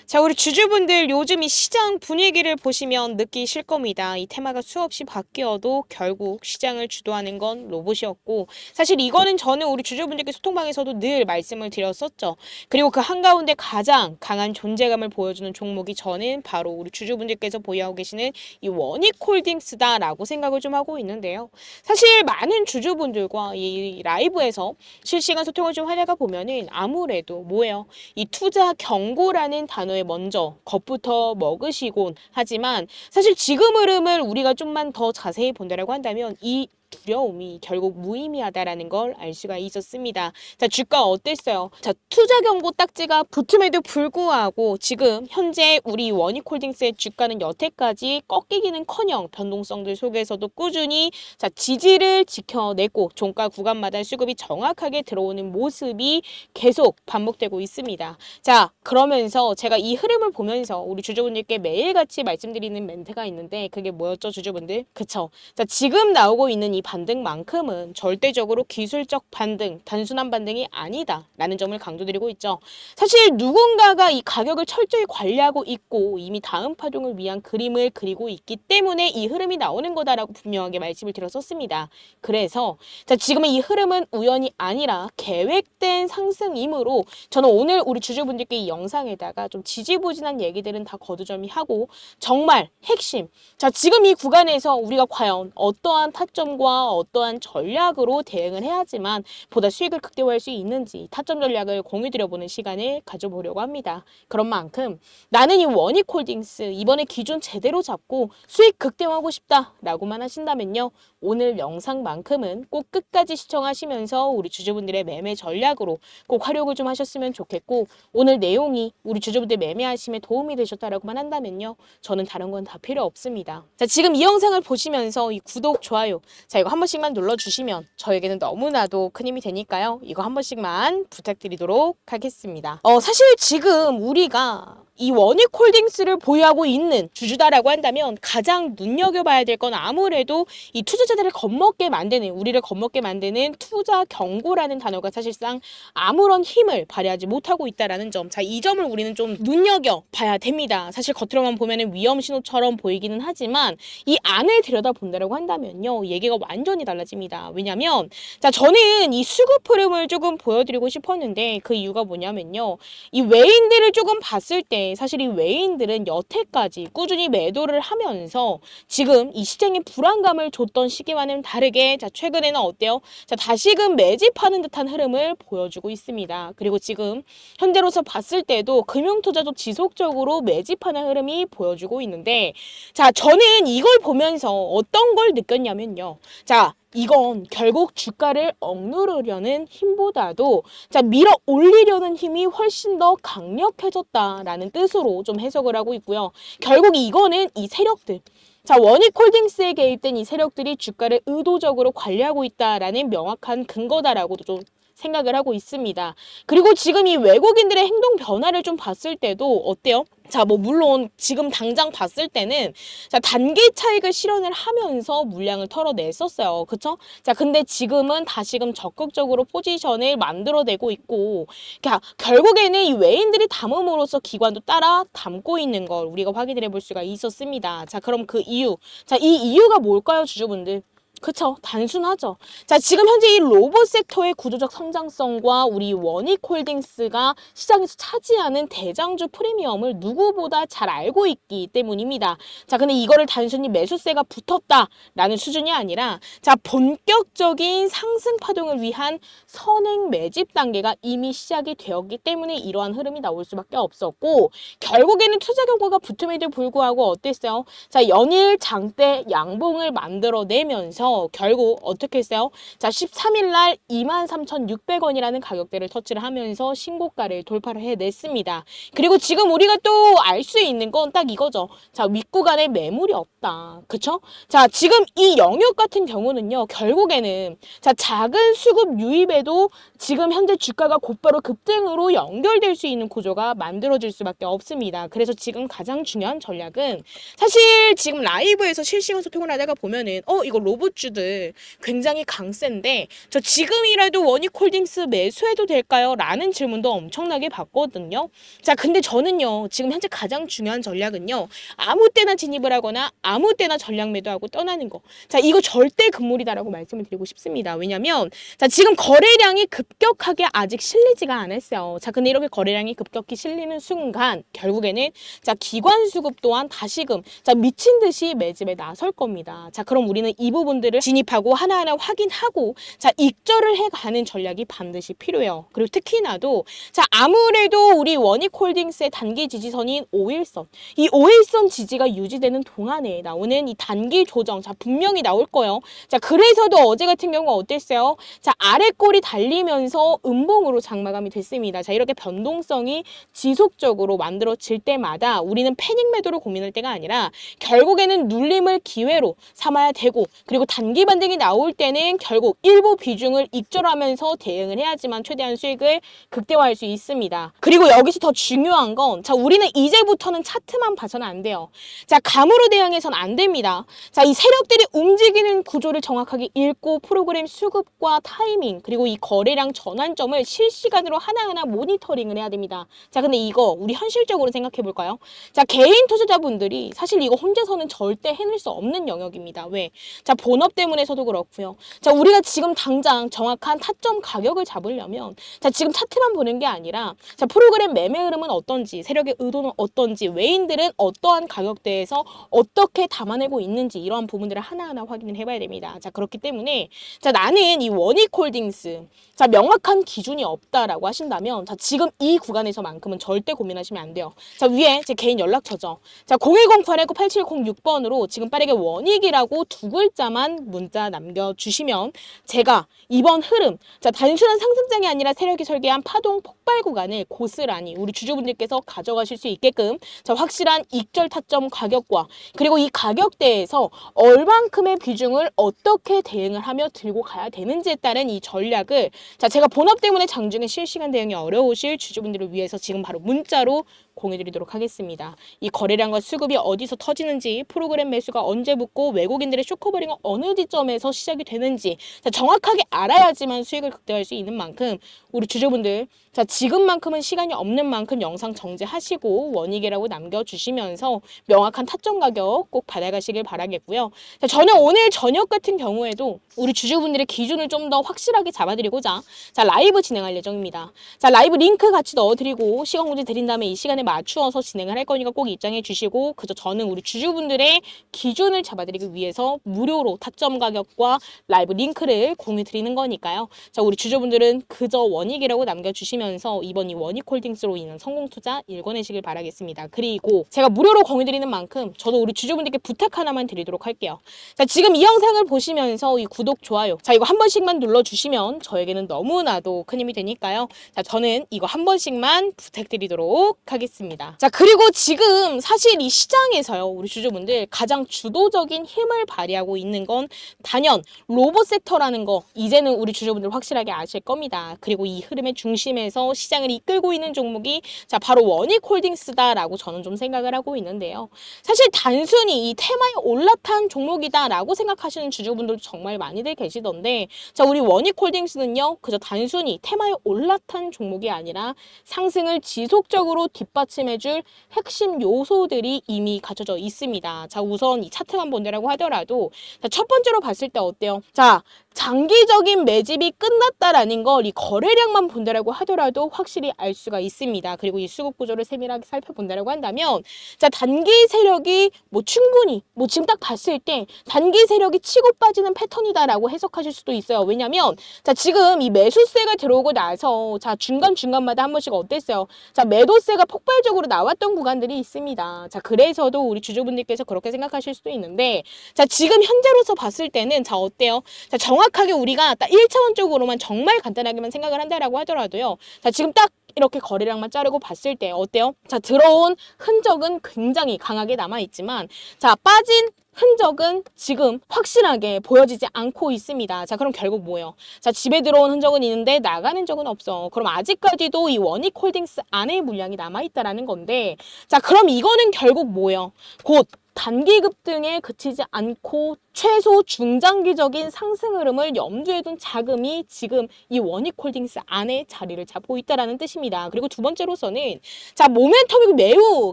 자, 우리 주주분들 요즘 이 시장 분위기를 보시면 느끼실 겁니다. 이 테마가 수없이 바뀌어도 결국 시장을 주도하는 건 로봇이었고, 사실 이거는 저는 우리 주주분들께 소통방에서도 늘 말씀을 드렸었죠. 그리고 그 한가운데 가장 강한 존재감을 보여주는 종목이 저는 바로 우리 주주분들께서 보유하고 계시는 이 원익홀딩스다라고 생각을 좀 하고 있는데요. 사실 많은 주주분들과 이 라이브에서 실시간 소통을 좀 하다가 보면은 아무래도 뭐예요? 이 투자 경고라는 단어에 먼저 겁부터 먹으시곤 하지만 사실 지금 흐름을 우리가 좀만 더 자세히 본다라고 한다면 이 두려움이 결국 무의미하다라는 걸 알 수가 있었습니다. 자, 주가 어땠어요? 자, 투자 경고 딱지가 붙음에도 불구하고 지금 현재 우리 원익홀딩스의 주가는 여태까지 꺾이기는커녕 변동성들 속에서도 꾸준히 자, 지지를 지켜내고 종가 구간마다 수급이 정확하게 들어오는 모습이 계속 반복되고 있습니다. 자, 그러면서 제가 이 흐름을 보면서 우리 주주분들께 매일같이 말씀드리는 멘트가 있는데 그게 뭐였죠, 주주분들? 그쵸? 자, 지금 나오고 있는 이 반등만큼은 절대적으로 기술적 반등, 단순한 반등이 아니다라는 점을 강조드리고 있죠. 사실 누군가가 이 가격을 철저히 관리하고 있고 이미 다음 파동을 위한 그림을 그리고 있기 때문에 이 흐름이 나오는 거다라고 분명하게 말씀을 드렸었습니다. 그래서 자, 지금의 이 흐름은 우연이 아니라 계획된 상승이므로 저는 오늘 우리 주주분들께 이 영상에다가 좀 지지부진한 얘기들은 다 거두절미하고 정말 핵심, 자, 지금 이 구간에서 우리가 과연 어떠한 타점과 어떠한 전략으로 대응을 해야지만 보다 수익을 극대화할 수 있는지 타점 전략을 공유드려보는 시간을 가져보려고 합니다. 그런 만큼 나는 이 원익홀딩스 이번에 기준 제대로 잡고 수익 극대화하고 싶다라고만 하신다면요. 오늘 영상만큼은 꼭 끝까지 시청하시면서 우리 주주분들의 매매 전략으로 꼭 활용을 좀 하셨으면 좋겠고 오늘 내용이 우리 주주분들 매매하심에 도움이 되셨다라고만 한다면요. 저는 다른 건 다 필요 없습니다. 자, 지금 이 영상을 보시면서 이 구독, 좋아요 자, 이거 한 번씩만 눌러주시면 저에게는 너무나도 큰 힘이 되니까요. 이거 한 번씩만 부탁드리도록 하겠습니다. 사실 지금 우리가 이 원익홀딩스를 보유하고 있는 주주다라고 한다면 가장 눈여겨봐야 될 건 아무래도 이 투자자들을 겁먹게 만드는, 우리를 겁먹게 만드는 투자 경고라는 단어가 사실상 아무런 힘을 발휘하지 못하고 있다라는 점. 자, 이 점을 우리는 좀 눈여겨봐야 됩니다. 사실 겉으로만 보면은 위험 신호처럼 보이기는 하지만 이 안을 들여다본다라고 한다면요. 얘기가 완전히 달라집니다. 왜냐면 자, 저는 이 수급 흐름을 조금 보여드리고 싶었는데 그 이유가 뭐냐면요. 이 외인들을 조금 봤을 때 사실 이 외인들은 여태까지 꾸준히 매도를 하면서 지금 이 시장에 불안감을 줬던 시기와는 다르게 자, 최근에는 어때요? 자, 다시금 매집하는 듯한 흐름을 보여주고 있습니다. 그리고 지금 현재로서 봤을 때도 금융투자도 지속적으로 매집하는 흐름이 보여주고 있는데 자, 저는 이걸 보면서 어떤 걸 느꼈냐면요. 자, 이건 결국 주가를 억누르려는 힘보다도 자, 밀어 올리려는 힘이 훨씬 더 강력해졌다라는 뜻으로 좀 해석을 하고 있고요. 결국 이거는 이 세력들, 자, 원익홀딩스에 개입된 이 세력들이 주가를 의도적으로 관리하고 있다라는 명확한 근거다라고도 좀 생각을 하고 있습니다. 그리고 지금 이 외국인들의 행동 변화를 좀 봤을 때도 어때요? 자, 뭐 물론 지금 당장 봤을 때는 자, 단기 차익을 실현을 하면서 물량을 털어냈었어요. 그쵸? 자, 근데 지금은 다시금 적극적으로 포지션을 만들어내고 있고 그러니까 결국에는 이 외인들이 담음으로써 기관도 따라 담고 있는 걸 우리가 확인을 해볼 수가 있었습니다. 자, 그럼 그 이유. 자, 이 이유가 뭘까요, 주주분들? 그쵸, 단순하죠. 자, 지금 현재 이 로봇 섹터의 구조적 성장성과 우리 원익홀딩스가 시장에서 차지하는 대장주 프리미엄을 누구보다 잘 알고 있기 때문입니다. 자, 근데 이거를 단순히 매수세가 붙었다라는 수준이 아니라 자, 본격적인 상승 파동을 위한 선행 매집 단계가 이미 시작이 되었기 때문에 이러한 흐름이 나올 수밖에 없었고 결국에는 투자 경고가 붙음에도 불구하고 어땠어요? 자, 연일 장대 양봉을 만들어내면서 결국 어떻게 했어요? 자, 13일 날 23,600원이라는 가격대를 터치를 하면서 신고가를 돌파를 해냈습니다. 그리고 지금 우리가 또 알 수 있는 건 딱 이거죠. 자, 윗구간에 매물이 없다. 그쵸? 자, 지금 이 영역 같은 경우는요. 결국에는 자, 작은 수급 유입에도 지금 현재 주가가 곧바로 급등으로 연결될 수 있는 구조가 만들어질 수밖에 없습니다. 그래서 지금 가장 중요한 전략은 사실 지금 라이브에서 실시간 소통을 하다가 보면은 이거 로봇 기술주들 굉장히 강세인데 저 지금이라도 원익홀딩스 매수해도 될까요? 라는 질문도 엄청나게 받거든요. 자, 근데 저는요, 지금 현재 가장 중요한 전략은요, 아무 때나 진입을 하거나 아무 때나 전략 매도하고 떠나는 거. 자, 이거 절대 금물이다라고 말씀을 드리고 싶습니다. 왜냐면 자, 지금 거래량이 급격하게 아직 실리지가 않았어요. 자, 근데 이렇게 거래량이 급격히 실리는 순간 결국에는 자, 기관 수급 또한 다시금 자, 미친 듯이 매집에 나설 겁니다. 자, 그럼 우리는 이 부분들을 진입하고 하나하나 확인하고 자, 익절을 해가는 전략이 반드시 필요해요. 그리고 특히나도 자, 아무래도 우리 원익홀딩스의 단기 지지선인 5일선 이 5일선 지지가 유지되는 동안에 나오는 이 단기 조정 자, 분명히 나올 거예요. 자, 그래서도 어제 같은 경우 어땠어요? 자, 아래꼬리 달리면서 음봉으로 장마감이 됐습니다. 자, 이렇게 변동성이 지속적으로 만들어질 때마다 우리는 패닉 매도를 고민할 때가 아니라 결국에는 눌림을 기회로 삼아야 되고 그리고 단기 반등이 나올 때는 결국 일부 비중을 익절하면서 대응을 해야지만 최대한 수익을 극대화할 수 있습니다. 그리고 여기서 더 중요한 건 자, 우리는 이제부터는 차트만 봐서는 안 돼요. 자, 감으로 대응해서는 안 됩니다. 자, 이 세력들이 움직이는 구조를 정확하게 읽고 프로그램 수급과 타이밍 그리고 이 거래량 전환점을 실시간으로 하나하나 모니터링을 해야 됩니다. 자, 근데 이거 우리 현실적으로 생각해 볼까요? 자, 개인 투자자분들이 사실 이거 혼자서는 절대 해낼 수 없는 영역입니다. 왜? 자, 본업 때문에서도 그렇고요. 자, 우리가 지금 당장 정확한 타점 가격을 잡으려면 자, 지금 차트만 보는 게 아니라 자, 프로그램 매매 흐름은 어떤지, 세력의 의도는 어떤지, 외인들은 어떠한 가격대에서 어떻게 담아내고 있는지 이러한 부분들을 하나하나 확인을 해봐야 됩니다. 자, 그렇기 때문에 자, 나는 이 원익홀딩스 자, 명확한 기준이 없다라고 하신다면 자, 지금 이 구간에서만큼은 절대 고민하시면 안 돼요. 자, 위에 제 개인 연락처죠. 자, 010-819-8706번으로 지금 빠르게 원익이라고 두 글자만 문자 남겨주시면 제가 이번 흐름 자, 단순한 상승장이 아니라 세력이 설계한 파동 폭발 구간을 고스란히 우리 주주분들께서 가져가실 수 있게끔 자, 확실한 익절 타점 가격과 그리고 이 가격대에서 얼만큼의 비중을 어떻게 대응을 하며 들고 가야 되는지에 따른 이 전략을 자, 제가 본업 때문에 장중에 실시간 대응이 어려우실 주주분들을 위해서 지금 바로 문자로 공유드리도록 하겠습니다. 이 거래량과 수급이 어디서 터지는지, 프로그램 매수가 언제 붙고 외국인들의 쇼커버링은 어느 지점에서 시작이 되는지 자, 정확하게 알아야지만 수익을 극대화할 수 있는 만큼 우리 주주분들 자, 지금만큼은 시간이 없는 만큼 영상 정지하시고 원익이라고 남겨주시면서 명확한 타점 가격 꼭 받아가시길 바라겠고요. 자, 저는 오늘 저녁 같은 경우에도 우리 주주분들의 기준을 좀 더 확실하게 잡아드리고자 자, 라이브 진행할 예정입니다. 자, 라이브 링크 같이 넣어드리고 시간 공지 드린 다음에 이 시간에 맞추어서 진행을 할 거니까 꼭 입장해 주시고 그저 저는 우리 주주분들의 기준을 잡아드리기 위해서 무료로 타점 가격과 라이브 링크를 공유 드리는 거니까요. 자, 우리 주주분들은 그저 원익이라고 남겨주시면서 이번 이 원익홀딩스로 인한 성공 투자 일궈내시길 바라겠습니다. 그리고 제가 무료로 공유 드리는 만큼 저도 우리 주주분들께 부탁 하나만 드리도록 할게요. 자, 지금 이 영상을 보시면서 이 구독, 좋아요 자, 이거 한 번씩만 눌러주시면 저에게는 너무나도 큰 힘이 되니까요. 자, 저는 이거 한 번씩만 부탁드리도록 하겠습니다. 자, 그리고 지금 사실 이 시장에서요, 우리 주주분들 가장 주도적인 힘을 발휘하고 있는 건 단연 로봇 섹터라는 거 이제는 우리 주주분들 확실하게 아실 겁니다. 그리고 이 흐름의 중심에서 시장을 이끌고 있는 종목이 자, 바로 원익홀딩스다라고 저는 좀 생각을 하고 있는데요. 사실 단순히 이 테마에 올라탄 종목이다라고 생각하시는 주주분들도 정말 많이들 계시던데 자, 우리 원익홀딩스는요, 그저 단순히 테마에 올라탄 종목이 아니라 상승을 지속적으로 뒷받침해줄 핵심 요소들이 이미 갖춰져 있습니다. 자, 우선 이 차트만 본다라고 하더라도 자, 첫 번째로 봤을 때 어때요? 자, 장기적인 매집이 끝났다라는 걸 이 거래량만 본다라고 하더라도 확실히 알 수가 있습니다. 그리고 이 수급 구조를 세밀하게 살펴본다라고 한다면 자, 단기 세력이 충분히 지금 딱 봤을 때 단기 세력이 치고 빠지는 패턴이다라고 해석하실 수도 있어요. 왜냐면 자, 지금 이 매수세가 들어오고 나서 자, 중간중간마다 한 번씩 어땠어요? 자, 매도세가 폭발적으로 나왔던 구간들이 있습니다. 자, 그래서도 우리 주주분들께서 그렇게 생각하실 수도 있는데 자, 지금 현재로서 봤을 때는 자, 어때요? 자, 정확하게 우리가 딱 1차원적으로만 정말 간단하게만 생각을 한다라고 하더라도요. 자, 지금 딱 이렇게 거래량만 자르고 봤을 때 어때요? 자, 들어온 흔적은 굉장히 강하게 남아있지만 자, 빠진 흔적은 지금 확실하게 보여지지 않고 있습니다. 자, 그럼 결국 뭐예요? 자, 집에 들어온 흔적은 있는데 나가는 적은 없어. 그럼 아직까지도 이 원익홀딩스 안에 물량이 남아있다라는 건데 자, 그럼 이거는 결국 뭐예요? 곧 단기 급등에 그치지 않고 최소 중장기적인 상승 흐름을 염두에 둔 자금이 지금 이 원익홀딩스 안에 자리를 잡고 있다는 뜻입니다. 그리고 두 번째로서는 자, 모멘텀이 매우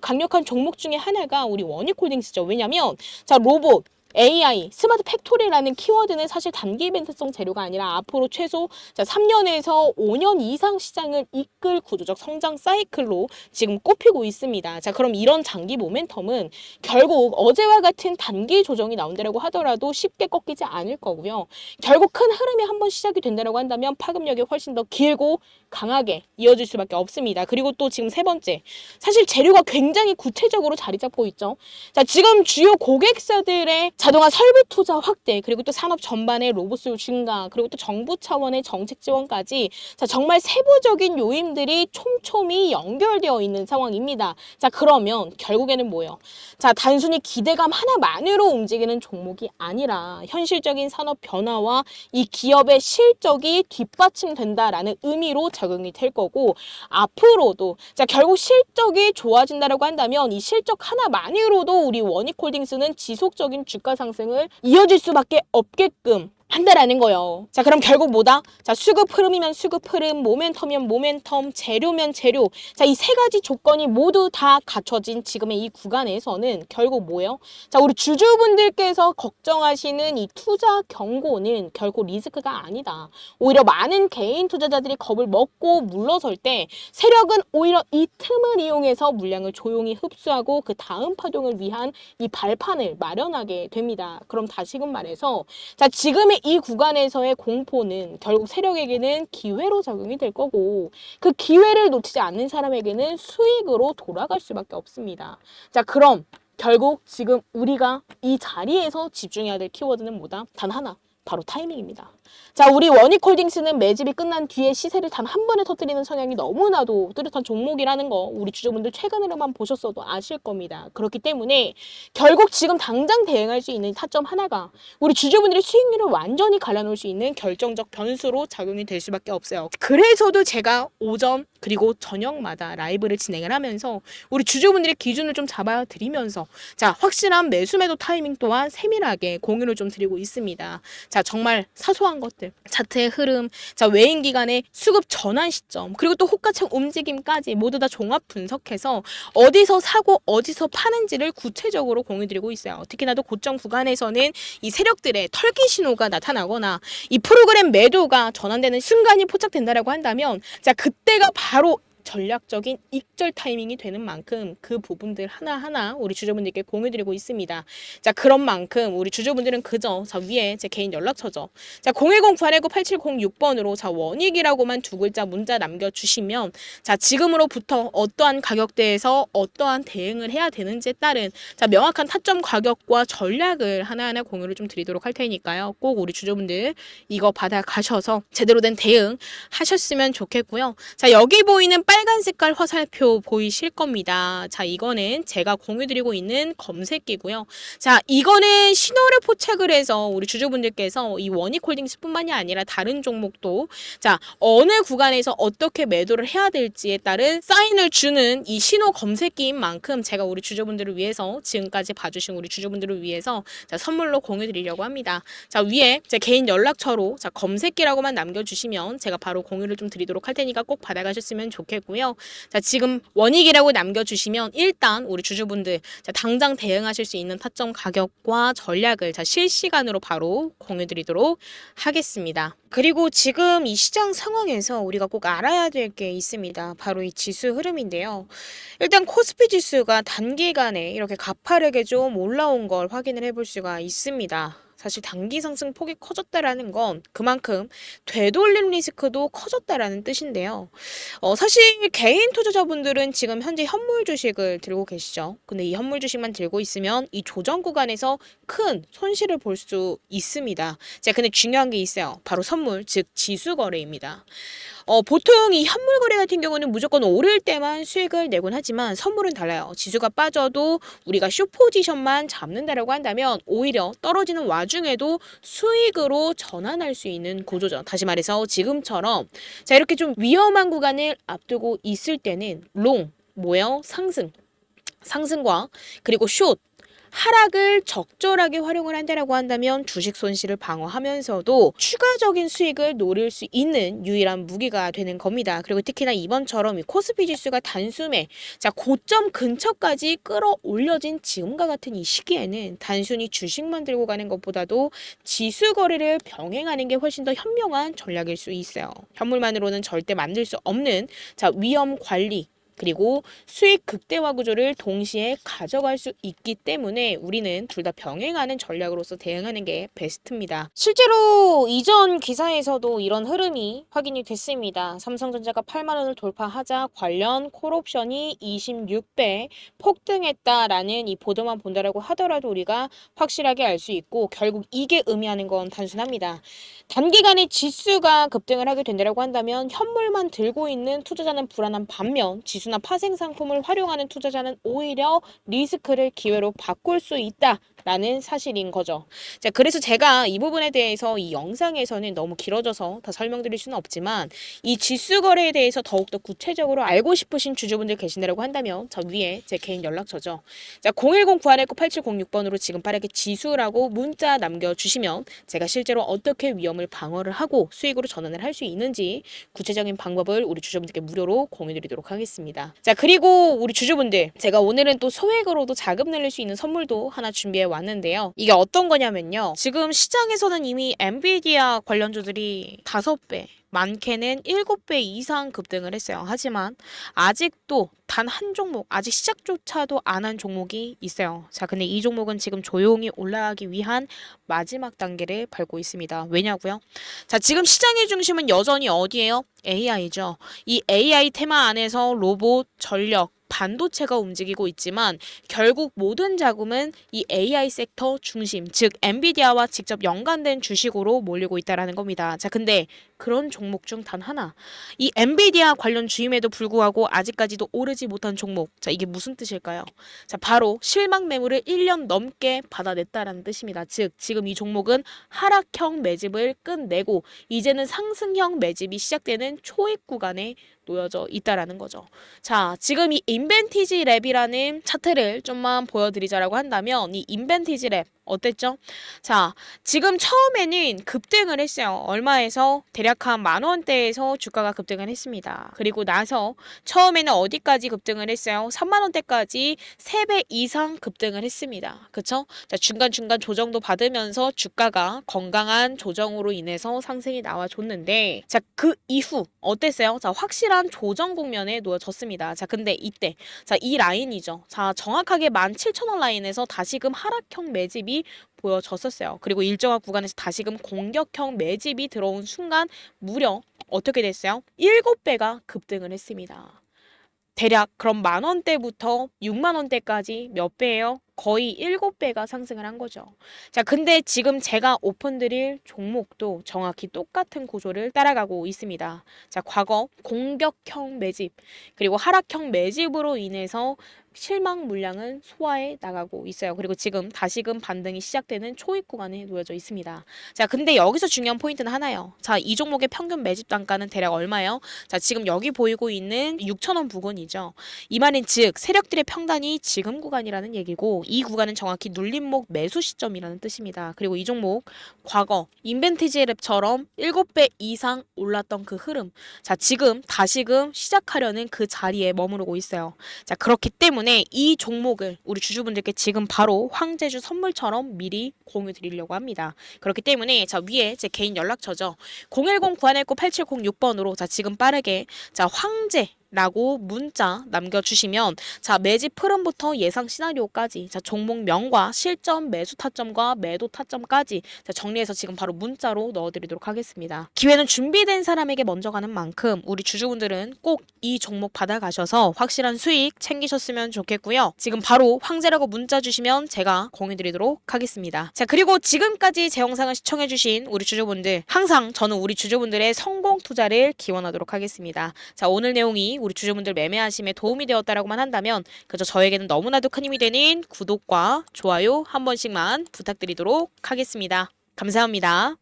강력한 종목 중에 하나가 우리 원익홀딩스죠. 왜냐면 자, 로봇 AI, 스마트 팩토리라는 키워드는 사실 단기 이벤트성 재료가 아니라 앞으로 최소 3년에서 5년 이상 시장을 이끌 구조적 성장 사이클로 지금 꼽히고 있습니다. 자, 그럼 이런 장기 모멘텀은 결국 어제와 같은 단기 조정이 나온다고 하더라도 쉽게 꺾이지 않을 거고요. 결국 큰 흐름이 한번 시작이 된다고 한다면 파급력이 훨씬 더 길고 강하게 이어질 수밖에 없습니다. 그리고 또 지금 세 번째, 사실 재료가 굉장히 구체적으로 자리 잡고 있죠. 자, 지금 주요 고객사들의 자동화 설비 투자 확대, 그리고 또 산업 전반의 로봇 수요 증가, 그리고 또 정부 차원의 정책 지원까지 자, 정말 세부적인 요인들이 촘촘히 연결되어 있는 상황입니다. 자, 그러면 결국에는 뭐예요? 자, 단순히 기대감 하나만으로 움직이는 종목이 아니라 현실적인 산업 변화와 이 기업의 실적이 뒷받침된다라는 의미로 적용이 될 거고, 앞으로도 자, 결국 실적이 좋아진다라고 한다면 이 실적 하나만으로도 우리 원익홀딩스는 지속적인 주가 상승을 이어질 수밖에 없게끔 한다라는 거예요. 자, 그럼 결국 뭐다? 자, 수급 흐름이면 수급 흐름, 모멘텀이면 모멘텀, 재료면 재료. 자, 이 세 가지 조건이 모두 다 갖춰진 지금의 이 구간에서는 결국 뭐예요? 자, 우리 주주분들께서 걱정하시는 이 투자 경고는 결코 리스크가 아니다. 오히려 많은 개인 투자자들이 겁을 먹고 물러설 때 세력은 오히려 이 틈을 이용해서 물량을 조용히 흡수하고 그 다음 파동을 위한 이 발판을 마련하게 됩니다. 그럼 다시금 말해서 자, 지금의 이 구간에서의 공포는 결국 세력에게는 기회로 작용이 될 거고, 그 기회를 놓치지 않는 사람에게는 수익으로 돌아갈 수밖에 없습니다. 자, 그럼 결국 지금 우리가 이 자리에서 집중해야 될 키워드는 뭐다? 단 하나, 바로 타이밍입니다. 자, 우리 원익홀딩스는 매집이 끝난 뒤에 시세를 단 한 번에 터뜨리는 성향이 너무나도 뚜렷한 종목이라는 거 우리 주주분들 최근으로만 보셨어도 아실 겁니다. 그렇기 때문에 결국 지금 당장 대응할 수 있는 타점 하나가 우리 주주분들의 수익률을 완전히 갈라놓을 수 있는 결정적 변수로 작용이 될 수밖에 없어요. 그래서도 제가 오전 그리고 저녁마다 라이브를 진행을 하면서 우리 주주분들의 기준을 좀 잡아드리면서 자, 확실한 매수 매도 타이밍 또한 세밀하게 공유를 좀 드리고 있습니다. 자, 정말 사소한 것들, 차트의 흐름, 자, 외인 기간의 수급 전환 시점, 그리고 또 호가창 움직임까지 모두 다 종합 분석해서 어디서 사고 어디서 파는지를 구체적으로 공유드리고 있어요. 특히나 또 고점 구간에서는 이 세력들의 털기 신호가 나타나거나 이 프로그램 매도가 전환되는 순간이 포착된다라고 한다면 자, 그때가 바로 전략적인 익절 타이밍이 되는 만큼 그 부분들 하나하나 우리 주주분들께 공유드리고 있습니다. 자, 그런 만큼 우리 주주분들은 그저 자, 위에 제 개인 연락처죠. 자, 010-989-8706번으로 자, 원익이라고만 두 글자 문자 남겨주시면 자, 지금으로부터 어떠한 가격대에서 어떠한 대응을 해야 되는지에 따른 자, 명확한 타점 가격과 전략을 하나하나 공유를 좀 드리도록 할 테니까요. 꼭 우리 주주분들 이거 받아가셔서 제대로 된 대응 하셨으면 좋겠고요. 자, 여기 보이는 빨간 색깔 화살표 보이실 겁니다. 자, 이거는 제가 공유드리고 있는 검색기고요. 자, 이거는 신호를 포착을 해서 우리 주주분들께서 이 원익홀딩스뿐만이 아니라 다른 종목도 자, 어느 구간에서 어떻게 매도를 해야 될지에 따른 사인을 주는 이 신호 검색기인 만큼 제가 우리 주주분들을 위해서 지금까지 봐주신 우리 주주분들을 위해서 자, 선물로 공유드리려고 합니다. 자, 위에 제 개인 연락처로 자, 검색기라고만 남겨주시면 제가 바로 공유를 좀 드리도록 할 테니까 꼭 받아가셨으면 좋겠고요. 자, 지금 원익이라고 남겨주시면 일단 우리 주주분들 자, 당장 대응하실 수 있는 타점 가격과 전략을 자, 실시간으로 바로 공유드리도록 하겠습니다. 그리고 지금 이 시장 상황에서 우리가 꼭 알아야 될 게 있습니다. 바로 이 지수 흐름인데요. 일단 코스피 지수가 단기간에 이렇게 가파르게 좀 올라온 걸 확인을 해볼 수가 있습니다. 사실 단기 상승 폭이 커졌다라는 건 그만큼 되돌림 리스크도 커졌다라는 뜻인데요. 사실 개인 투자자분들은 지금 현재 현물 주식을 들고 계시죠. 근데 이 현물 주식만 들고 있으면 이 조정 구간에서 큰 손실을 볼 수 있습니다. 자, 근데 중요한 게 있어요. 바로 선물, 즉 지수 거래입니다. 보통 이 현물 거래 같은 경우는 무조건 오를 때만 수익을 내곤 하지만 선물은 달라요. 지수가 빠져도 우리가 숏 포지션만 잡는다라고 한다면 오히려 떨어지는 와중에도 수익으로 전환할 수 있는 구조죠. 다시 말해서 지금처럼 자, 이렇게 좀 위험한 구간을 앞두고 있을 때는 롱, 뭐예요? 상승과 그리고 숏 하락을 적절하게 활용을 한다라고 한다면 주식 손실을 방어하면서도 추가적인 수익을 노릴 수 있는 유일한 무기가 되는 겁니다. 그리고 특히나 이번처럼 이 코스피 지수가 단숨에 고점 근처까지 끌어올려진 지금과 같은 이 시기에는 단순히 주식만 들고 가는 것보다도 지수 거래를 병행하는 게 훨씬 더 현명한 전략일 수 있어요. 현물만으로는 절대 만들 수 없는 위험 관리 그리고 수익 극대화 구조를 동시에 가져갈 수 있기 때문에 우리는 둘 다 병행하는 전략으로서 대응하는 게 베스트입니다. 실제로 이전 기사에서도 이런 흐름이 확인이 됐습니다. 삼성전자가 8만 원을 돌파하자 관련 콜옵션이 26배 폭등했다라는 이 보도만 본다라고 하더라도 우리가 확실하게 알 수 있고 결국 이게 의미하는 건 단순합니다. 단기간에 지수가 급등을 하게 된다고 한다면 현물만 들고 있는 투자자는 불안한 반면 지수나 파생 상품을 활용하는 투자자는 오히려 리스크를 기회로 바꿀 수 있다라는 사실인 거죠. 자, 그래서 제가 이 부분에 대해서 이 영상에서는 너무 길어져서 다 설명드릴 수는 없지만 이 지수 거래에 대해서 더욱더 구체적으로 알고 싶으신 주주분들 계신다고 한다면 저 위에 제 개인 연락처죠. 자, 010-919-8706번으로 지금 빠르게 지수라고 문자 남겨주시면 제가 실제로 어떻게 위험을 방어를 하고 수익으로 전환을 할 수 있는지 구체적인 방법을 우리 주주분들께 무료로 공유드리도록 하겠습니다. 자, 그리고 우리 주주분들 제가 오늘은 또 소액으로도 자금 늘릴 수 있는 선물도 하나 준비해 왔는데요. 이게 어떤 거냐면요. 지금 시장에서는 이미 엔비디아 관련주들이 5배 많게는 7배 이상 급등을 했어요. 하지만 아직도 단 한 종목, 아직 시작조차도 안 한 종목이 있어요. 자, 근데 이 종목은 지금 조용히 올라가기 위한 마지막 단계를 밟고 있습니다. 왜냐고요? 자, 지금 시장의 중심은 여전히 어디예요? AI죠. 이 AI 테마 안에서 로봇, 전력, 반도체가 움직이고 있지만 결국 모든 자금은 이 AI 섹터 중심, 즉 엔비디아와 직접 연관된 주식으로 몰리고 있다라는 겁니다. 자, 근데 그런 종목 중 단 하나, 이 엔비디아 관련 주임에도 불구하고 아직까지도 오르지 못한 종목. 자, 이게 무슨 뜻일까요? 자, 바로 실망 매물을 1년 넘게 받아냈다라는 뜻입니다. 즉, 지금 이 종목은 하락형 매집을 끝내고 이제는 상승형 매집이 시작되는 초입 구간에 놓여져 있다라는 거죠. 자, 지금 이 인벤티지 랩이라는 차트를 좀만 보여드리자라고 한다면 이 인벤티지 랩 어땠죠? 자, 지금 처음에는 급등을 했어요. 얼마에서? 대략 한 10,000원대에서 주가가 급등을 했습니다. 그리고 나서 처음에는 어디까지 급등을 했어요? 30,000원대까지 3배 이상 급등을 했습니다. 그쵸? 자, 중간중간 조정도 받으면서 주가가 건강한 조정으로 인해서 상승이 나와줬는데 자, 그 이후 어땠어요? 자, 확실한 조정 국면에 놓여졌습니다. 자, 근데 이때 자, 이 라인이죠. 자, 정확하게 17,000원 라인에서 다시금 하락형 매집이 보여졌었어요. 그리고 일정한 구간에서 다시금 공격형 매집이 들어온 순간 무려 어떻게 됐어요? 7배가 급등을 했습니다. 대략 그럼 10,000원대부터 60,000원대까지 몇 배예요? 거의 7배가 상승을 한 거죠. 자, 근데 지금 제가 오픈드릴 종목도 정확히 똑같은 구조를 따라가고 있습니다. 자, 과거 공격형 매집 그리고 하락형 매집으로 인해서 실망 물량은 소화해 나가고 있어요. 그리고 지금 다시금 반등이 시작되는 초입 구간에 놓여져 있습니다. 자, 근데 여기서 중요한 포인트는 하나요. 자, 이 종목의 평균 매집 단가는 대략 얼마예요? 자, 지금 여기 보이고 있는 6,000원 부근이죠. 이 말은 즉 세력들의 평단이 지금 구간이라는 얘기고 이 구간은 정확히 눌림목 매수 시점이라는 뜻입니다. 그리고 이 종목 과거 인벤티지 랩처럼 7배 이상 올랐던 그 흐름. 자, 지금 다시금 시작하려는 그 자리에 머무르고 있어요. 자, 그렇기 때문에 이 종목을 우리 주주분들께 지금 바로 황제주 선물처럼 미리 공유 드리려고 합니다. 그렇기 때문에 자, 위에 제 개인 연락처죠. 010-919-8706번으로 자, 지금 빠르게 자, 황제 라고 문자 남겨주시면 자, 매집 흐름부터 예상 시나리오까지 자, 종목명과 실점 매수 타점과 매도 타점까지 자, 정리해서 지금 바로 문자로 넣어드리도록 하겠습니다. 기회는 준비된 사람에게 먼저 가는 만큼 우리 주주분들은 꼭 이 종목 받아가셔서 확실한 수익 챙기셨으면 좋겠고요. 지금 바로 황제라고 문자 주시면 제가 공유드리도록 하겠습니다. 자, 그리고 지금까지 제 영상을 시청해주신 우리 주주분들 항상 저는 우리 주주분들의 성공 투자를 기원하도록 하겠습니다. 자, 오늘 내용이 우리 주주분들 매매하심에 도움이 되었다라고만 한다면 그저 저에게는 너무나도 큰 힘이 되는 구독과 좋아요 한 번씩만 부탁드리도록 하겠습니다. 감사합니다.